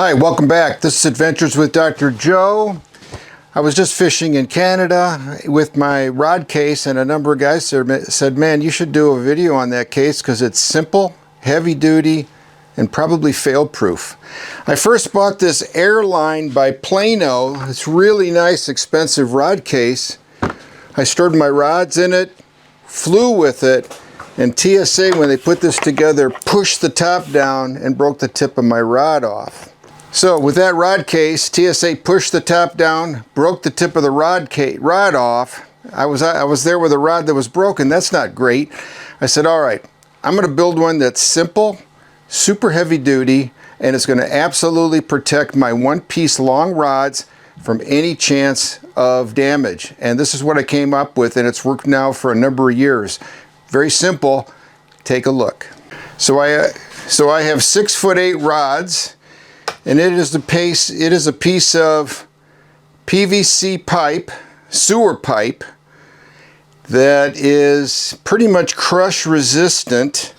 Hi, welcome back. This is Adventures with Dr. Joe. I was just fishing in Canada with my rod case, and a number of guys said, man, you should do a video on that case because it's simple, heavy duty, and probably fail-proof. I first bought this Airline by Plano. It's really nice, expensive rod case. I stored my rods in it, flew with it, and TSA, when they put this together, pushed the top down and broke the tip of my rod off. So with that rod case, TSA pushed the top down, broke the tip of the rod off. I was there with a rod that was broken. That's not great. I said, all right, I'm going to build one that's simple, super heavy duty, and it's going to absolutely protect my one-piece long rods from any chance of damage. And this is what I came up with, and it's worked now for a number of years. Very simple. Take a look. So I have 6'8" rods. And it is a piece of PVC pipe, sewer pipe, that is pretty much crush resistant,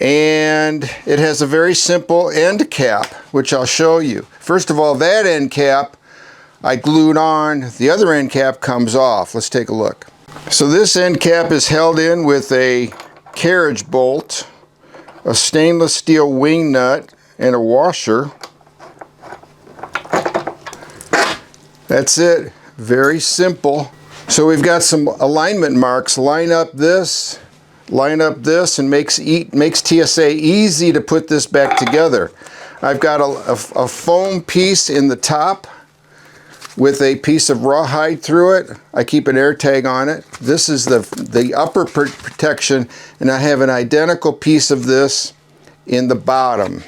and it has a very simple end cap, which I'll show you. First of all, that end cap I glued on, the other end cap comes off. Let's take a look. So this end cap is held in with a carriage bolt, a stainless steel wing nut, and a washer. That's it. Very simple. So we've got some alignment marks. Line up this, and makes TSA easy to put this back together. I've got a foam piece in the top with a piece of rawhide through it. I keep an air tag on it. This is the upper protection, and I have an identical piece of this in the bottom.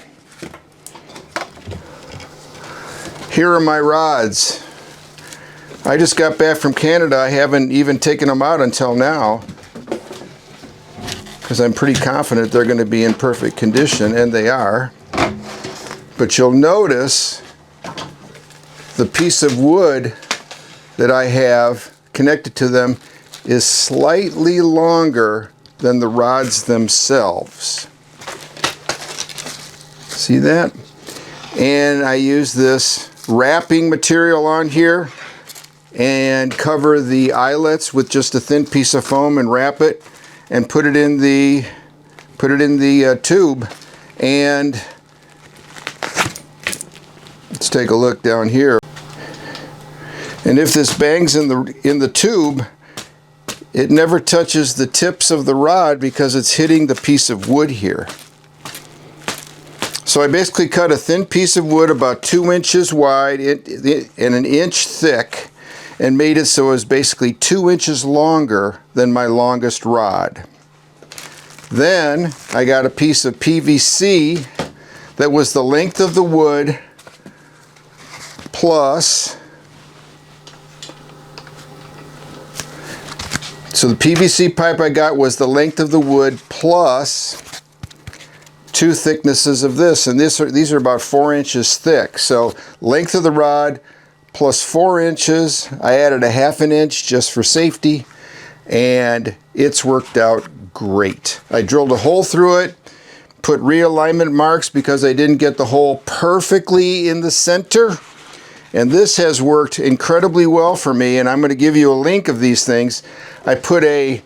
Here are my rods. I just got back from Canada. I haven't even taken them out until now because I'm pretty confident they're going to be in perfect condition, and they are. But you'll notice the piece of wood that I have connected to them is slightly longer than the rods themselves. See that? And I use this wrapping material on here and cover the eyelets with just a thin piece of foam and wrap it and put it in the tube. And let's take a look down here. And if this bangs in the tube, it never touches the tips of the rod because it's hitting the piece of wood here. So I basically cut a thin piece of wood about 2 inches wide and 1 inch thick, and made it so it was basically 2 inches longer than my longest rod. Then I got a piece of PVC that was the length of the wood plus, so the PVC pipe I got was the length of the wood plus 2 thicknesses of this, and these are about 4 inches thick. So length of the rod plus 4 inches. I added a 1/2 inch just for safety, and it's worked out great. I drilled a hole through it, put realignment marks because I didn't get the hole perfectly in the center, and this has worked incredibly well for me, and I'm going to give you a link of these things. I put a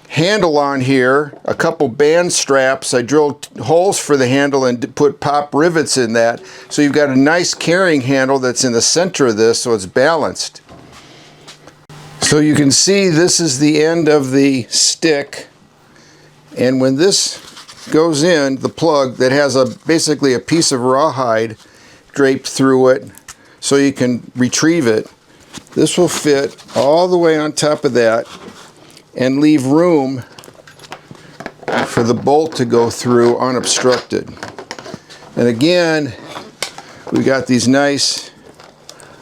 handle on here, a couple band straps. I drilled holes for the handle and put pop rivets in that. So you've got a nice carrying handle that's in the center of this, so it's balanced. So you can see this is the end of the stick, and when this goes in, the plug that has basically a piece of rawhide draped through it so you can retrieve it, this will fit all the way on top of that and leave room for the bolt to go through unobstructed. And again, we got these nice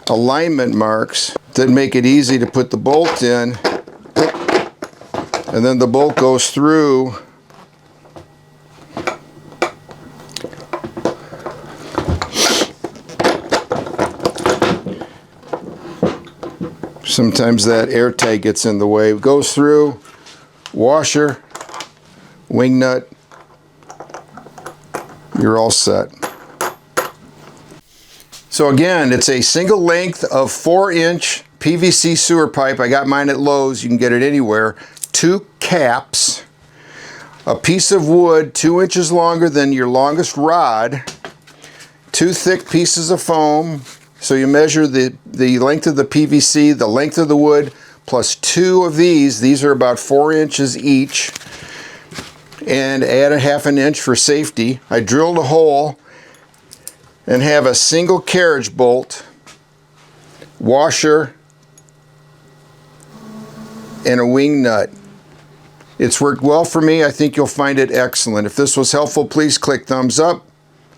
alignment marks that make it easy to put the bolt in, and then the bolt goes through sometimes that air tag gets in the way. It goes through, washer, wing nut, you're all set. So again, it's a single length of 4-inch PVC sewer pipe. I got mine at Lowe's. You can get it anywhere. 2 caps, a piece of wood 2 inches longer than your longest rod, 2 thick pieces of foam. So you measure the length of the PVC, the length of the wood, plus 2 of these. These are about 4 inches each. And add a 1/2 inch for safety. I drilled a hole and have a single carriage bolt, washer, and a wing nut. It's worked well for me. I think you'll find it excellent. If this was helpful, please click thumbs up.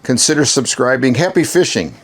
Consider subscribing. Happy fishing!